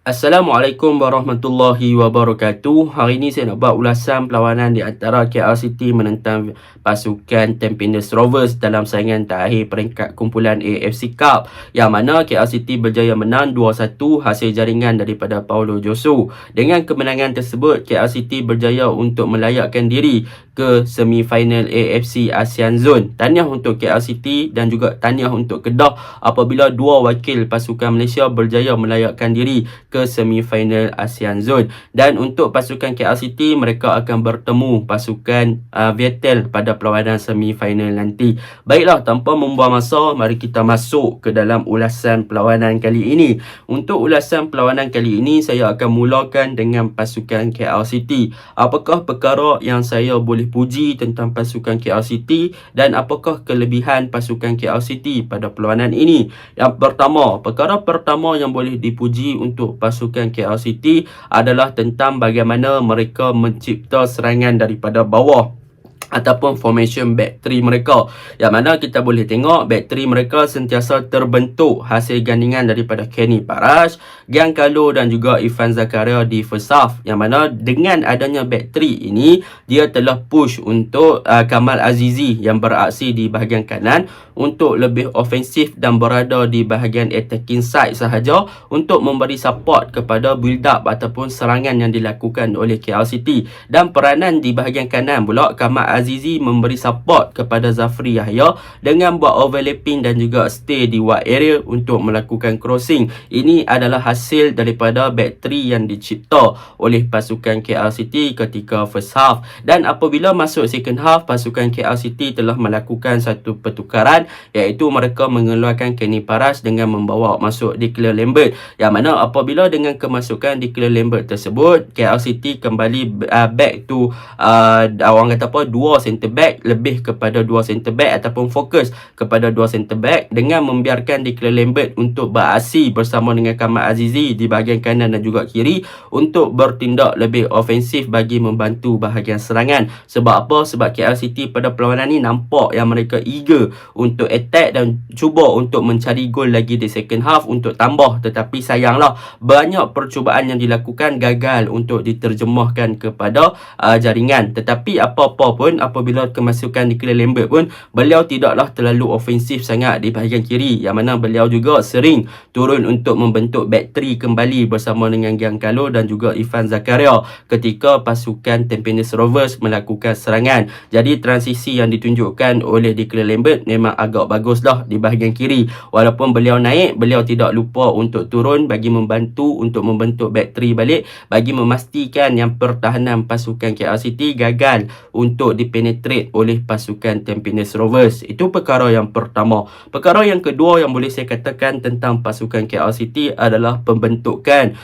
Assalamualaikum warahmatullahi wabarakatuh. Hari ini saya nak buat ulasan perlawanan di antara KL City menentang pasukan Tampines Rovers dalam saingan terakhir peringkat kumpulan AFC Cup, yang mana KL City berjaya menang 2-1 hasil jaringan daripada Paulo Josu. Dengan kemenangan tersebut, KL City berjaya untuk melayakkan diri ke semifinal AFC ASEAN Zone. Tahniah untuk KL City dan juga tahniah untuk Kedah apabila dua wakil pasukan Malaysia berjaya melayakkan diri ke semifinal ASEAN Zone. Dan untuk pasukan KL City, mereka akan bertemu pasukan Vietel pada perlawanan semifinal nanti. Baiklah, tanpa membuang masa, mari kita masuk ke dalam ulasan perlawanan kali ini. Untuk ulasan perlawanan kali ini, saya akan mulakan dengan pasukan KL City. Apakah perkara yang saya boleh puji tentang pasukan KL City dan apakah kelebihan pasukan KL City pada perlawanan ini? Yang pertama, perkara pertama yang boleh dipuji untuk pasukan KL City adalah tentang bagaimana mereka mencipta serangan daripada bawah ataupun formation back 3 mereka, yang mana kita boleh tengok back 3 mereka sentiasa terbentuk hasil gandingan daripada Kenny Parash, Giancarlo dan juga Irfan Zakaria di first half, yang mana dengan adanya back 3 ini dia telah push untuk Kamal Azizi yang beraksi di bahagian kanan untuk lebih ofensif dan berada di bahagian attacking side sahaja untuk memberi support kepada build up ataupun serangan yang dilakukan oleh KL City. Dan peranan di bahagian kanan pula, Kamal Azizi memberi support kepada Zafri Yahya dengan buat overlapping dan juga stay di wide area untuk melakukan crossing. Ini adalah hasil daripada back 3 yang dicipta oleh pasukan KL City ketika first half. Dan apabila masuk second half, pasukan KL City telah melakukan satu pertukaran, iaitu mereka mengeluarkan Kenny Parash dengan membawa masuk Declan Lambert, yang mana apabila dengan kemasukan Declan Lambert tersebut, KL City kembali back to orang kata apa, dua center back, lebih kepada dua center back ataupun fokus kepada dua center back, dengan membiarkan Declan Lambert untuk beraksi bersama dengan Kamal Azizi di bahagian kanan dan juga kiri untuk bertindak lebih ofensif bagi membantu bahagian serangan. Sebab apa? Sebab KL City pada perlawanan ni nampak yang mereka eager untuk attack dan cuba untuk mencari gol lagi di second half untuk tambah, tetapi sayanglah banyak percubaan yang dilakukan gagal untuk diterjemahkan kepada jaringan. Tetapi apa-apa pun, apabila kemasukan Declan Lambert pun, beliau tidaklah terlalu ofensif sangat di bahagian kiri, yang mana beliau juga sering turun untuk membentuk back 3 kembali bersama dengan Giancarlo dan juga Irfan Zakaria ketika pasukan Tampines Rovers melakukan serangan. Jadi transisi yang ditunjukkan oleh Declan Lambert memang agak baguslah di bahagian kiri. Walaupun beliau naik, beliau tidak lupa untuk turun bagi membantu untuk membentuk back 3 balik, bagi memastikan yang pertahanan pasukan KL City gagal untuk dipenetrate oleh pasukan Tampines Rovers. Itu perkara yang pertama. Perkara yang kedua yang boleh saya katakan tentang pasukan KL City adalah pembentukan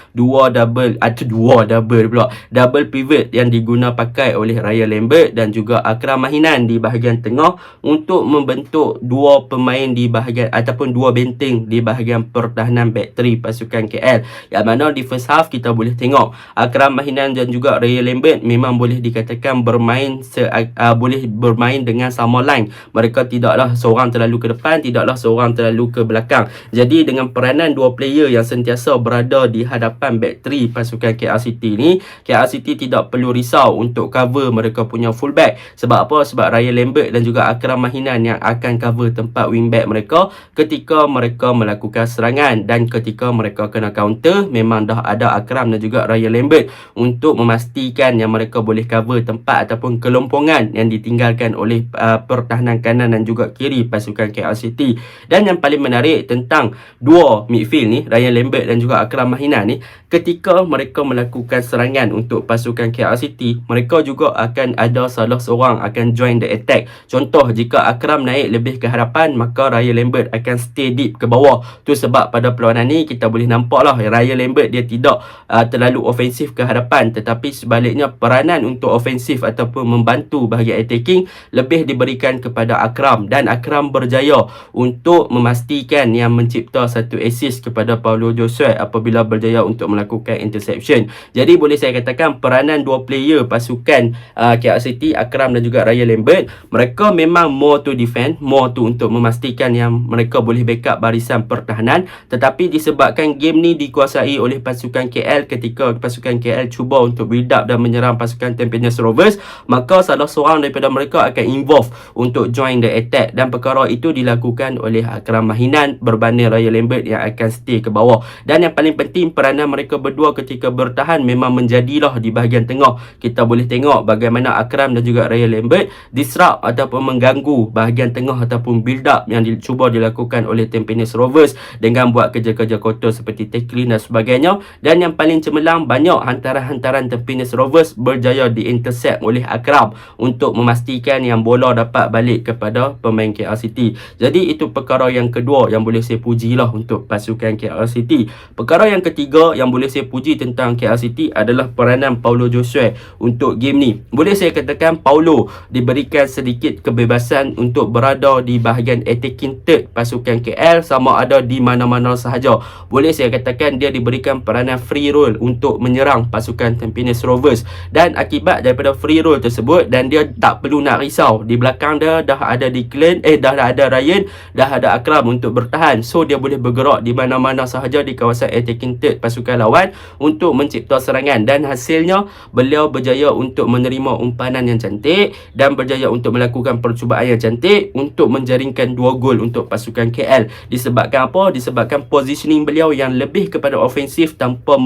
double pivot yang diguna pakai oleh Ryan Lambert dan juga Akram Mahinan di bahagian tengah untuk membentuk dua pemain di bahagian ataupun dua benteng di bahagian pertahanan back 3 pasukan KL, yang mana di first half kita boleh tengok Akram Mahinan dan juga Ryan Lambert memang boleh dikatakan boleh bermain dengan sama line. Mereka tidaklah seorang terlalu ke depan, tidaklah seorang terlalu ke belakang. Jadi dengan peranan dua player yang sentiasa berada di hadapan back 3 pasukan KL City ni, KL City tidak perlu risau untuk cover mereka punya fullback. Sebab apa? Sebab Ryan Lambert dan juga Akram Mahinan yang akan cover tempat wingback mereka ketika mereka melakukan serangan, dan ketika mereka kena counter, memang dah ada Akram dan juga Ryan Lambert untuk memastikan yang mereka boleh cover tempat ataupun kelompongan yang ditinggalkan oleh pertahanan kanan dan juga kiri pasukan KL City. Dan yang paling menarik tentang dua midfield ni, Ryan Lambert dan juga Akram Mahinan ni, ketika mereka melakukan serangan untuk pasukan KL City, mereka juga akan ada salah seorang akan join the attack. Contoh, jika Akram naik lebih ke hadapan, maka Ryan Lambert akan stay deep ke bawah. Tu sebab pada perlawanan ni kita boleh nampak lah Ryan Lambert dia tidak terlalu ofensif ke hadapan, tetapi sebaliknya peranan untuk ofensif ataupun membantu bahagian attacking lebih diberikan kepada Akram, dan Akram berjaya untuk memastikan yang mencipta satu assist kepada Paulo Josue apabila berjaya untuk melakukan interception. Jadi boleh saya katakan peranan dua player pasukan KL City, Akram dan juga Ryan Lambert, mereka memang more to defend, more to untuk memastikan yang mereka boleh backup barisan pertahanan. Tetapi disebabkan game ni dikuasai oleh pasukan KL, ketika pasukan KL cuba untuk build up dan menyerang pasukan Tampines Rovers, maka salah seorang daripada mereka akan involve untuk join the attack, dan perkara itu dilakukan oleh Akram Mahinan berbanding Ryan Lambert yang akan stay ke bawah. Dan yang paling penting, peranan mereka berdua ketika bertahan memang menjadilah di bahagian tengah. Kita boleh tengok bagaimana Akram dan juga Ryan Lambert disrupt ataupun mengganggu bahagian tengah ataupun build up yang cuba dilakukan oleh Tampines Rovers dengan buat kerja-kerja kotor seperti tackling dan sebagainya. Dan yang paling cemerlang, banyak hantaran-hantaran Tampines Rovers berjaya di-intercept oleh Akram untuk memastikan yang bola dapat balik kepada pemain KL City. Jadi itu perkara yang kedua yang boleh saya pujilah untuk pasukan KL City. Perkara yang ketiga yang boleh saya puji tentang KL City adalah peranan Paulo Josue untuk game ni. Boleh saya katakan Paulo diberikan sedikit kebebasan untuk berada di bahagian attacking third pasukan KL, sama ada di mana-mana sahaja. Boleh saya katakan dia diberikan peranan free roll untuk menyerang pasukan Tampines Rovers, dan akibat daripada free roll tersebut, dan dia tak perlu nak risau, di belakang dia dah ada Declan, dah ada Ryan, dah ada Akram untuk bertahan. So dia boleh bergerak di mana-mana sahaja di kawasan attacking third pasukan lawan untuk mencipta serangan, dan hasilnya beliau berjaya untuk menerima umpanan yang cantik dan berjaya untuk melakukan percubaan yang cantik untuk menjaringkan 2 gol untuk pasukan KL. Disebabkan apa? Disebabkan positioning beliau yang lebih kepada ofensif tanpa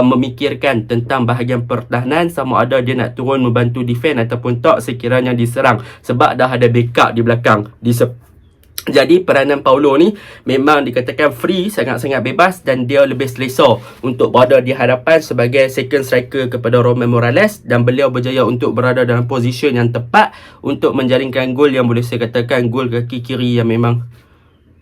memikirkan tentang bahagian pertahanan sama ada dia nak turun membantu defend ataupun tak sekiranya diserang, sebab dah ada backup di belakang. Jadi peranan Paulo ni memang dikatakan free, sangat-sangat bebas, dan dia lebih selesa untuk berada di hadapan sebagai second striker kepada Romain Morales, dan beliau berjaya untuk berada dalam position yang tepat untuk menjaringkan gol yang boleh saya katakan gol kaki kiri yang memang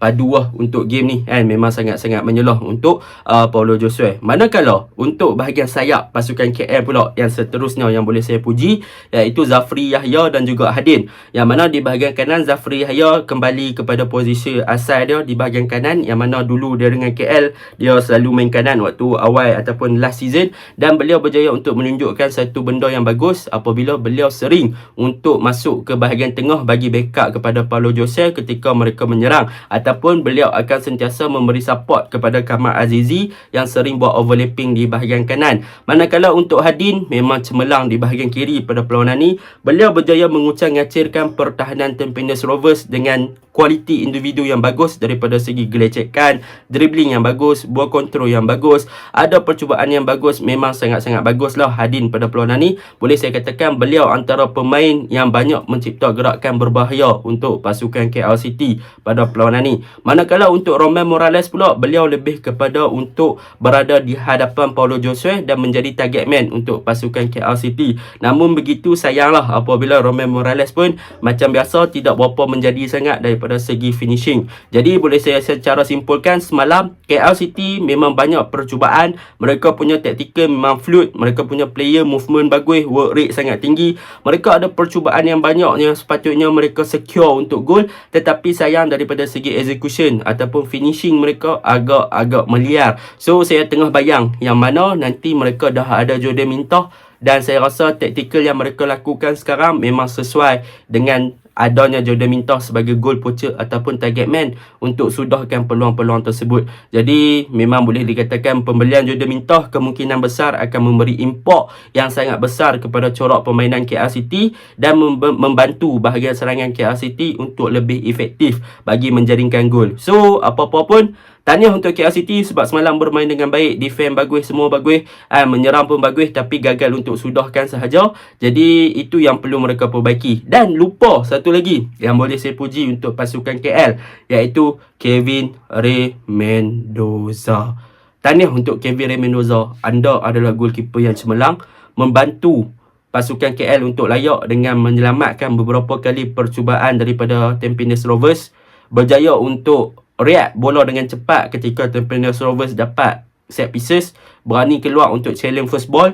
padu lah untuk game ni kan. Memang sangat-sangat menyelah untuk Paulo Josue. Manakala untuk bahagian sayap pasukan KL pula yang seterusnya yang boleh saya puji, iaitu Zafri Yahya dan juga Hadin, yang mana di bahagian kanan Zafri Yahya kembali kepada posisi asal dia di bahagian kanan, yang mana dulu dia dengan KL dia selalu main kanan waktu awal ataupun last season, dan beliau berjaya untuk menunjukkan satu benda yang bagus apabila beliau sering untuk masuk ke bahagian tengah bagi backup kepada Paulo Josue ketika mereka menyerang, ataupun beliau akan sentiasa memberi support kepada Kamal Azizi yang sering buat overlapping di bahagian kanan. Manakala untuk Hadin memang cemerlang di bahagian kiri pada perlawanan ni, beliau berjaya mengucang-ngacirkan pertahanan Tampines Rovers dengan kualiti individu yang bagus daripada segi gelecekan, dribbling yang bagus, buah kontrol yang bagus, ada percubaan yang bagus. Memang sangat-sangat baguslah Hadin pada perlawanan ni. Boleh saya katakan beliau antara pemain yang banyak mencipta gerakan berbahaya untuk pasukan KL City pada perlawanan ni. Manakala untuk Romain Morales pula, beliau lebih kepada untuk berada di hadapan Paulo Josue dan menjadi target man untuk pasukan KL City. Namun begitu sayanglah apabila Romain Morales pun macam biasa tidak berapa menjadi sangat daripada segi finishing. Jadi boleh saya secara simpulkan semalam KL City memang banyak percubaan, mereka punya tactical memang fluid, mereka punya player movement bagus, work rate sangat tinggi, mereka ada percubaan yang banyak yang sepatutnya mereka secure untuk gol, tetapi sayang daripada segi execution ataupun finishing mereka agak meliar. So saya tengah bayang yang mana nanti mereka dah ada Jordan Mintoh, dan saya rasa taktikal yang mereka lakukan sekarang memang sesuai dengan adanya Jordan Mintoh sebagai goal poacher ataupun target man untuk sudahkan peluang-peluang tersebut. Jadi memang boleh dikatakan pembelian Jordan Mintoh kemungkinan besar akan memberi impak yang sangat besar kepada corak permainan KL City dan membantu bahagian serangan KL City untuk lebih efektif bagi menjaringkan gol. So apa-apa pun tahniah untuk KL City sebab semalam bermain dengan baik, defend bagus, semua bagus, menyerang pun bagus, tapi gagal untuk sudahkan sahaja. Jadi itu yang perlu mereka perbaiki. Dan lupa satu lagi yang boleh saya puji untuk pasukan KL, iaitu Kevin Ray Mendoza. Tahniah untuk Kevin Ray Mendoza. Anda adalah goalkeeper yang cemerlang, membantu pasukan KL untuk layak dengan menyelamatkan beberapa kali percubaan daripada Tampines Rovers, berjaya untuk react bola dengan cepat ketika Tampines Rovers dapat set pieces, berani keluar untuk challenge first ball,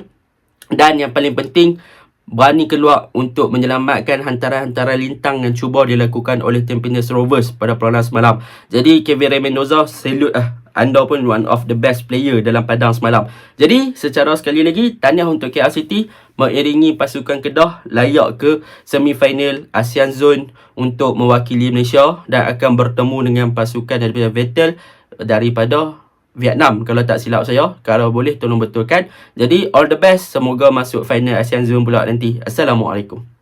dan yang paling penting berani keluar untuk menyelamatkan hantaran-hantaran lintang yang cuba dilakukan oleh Tampines Rovers pada perlawanan semalam. Jadi Kevin Ray Mendoza, salute anda pun one of the best player dalam padang semalam. Jadi secara sekali lagi, tahniah untuk KL City mengiringi pasukan Kedah layak ke semifinal ASEAN Zone untuk mewakili Malaysia dan akan bertemu dengan pasukan daripada Vettel daripada Vietnam kalau tak silap saya. Kalau boleh tolong betulkan. Jadi all the best, semoga masuk final ASEAN Zone pula nanti. Assalamualaikum.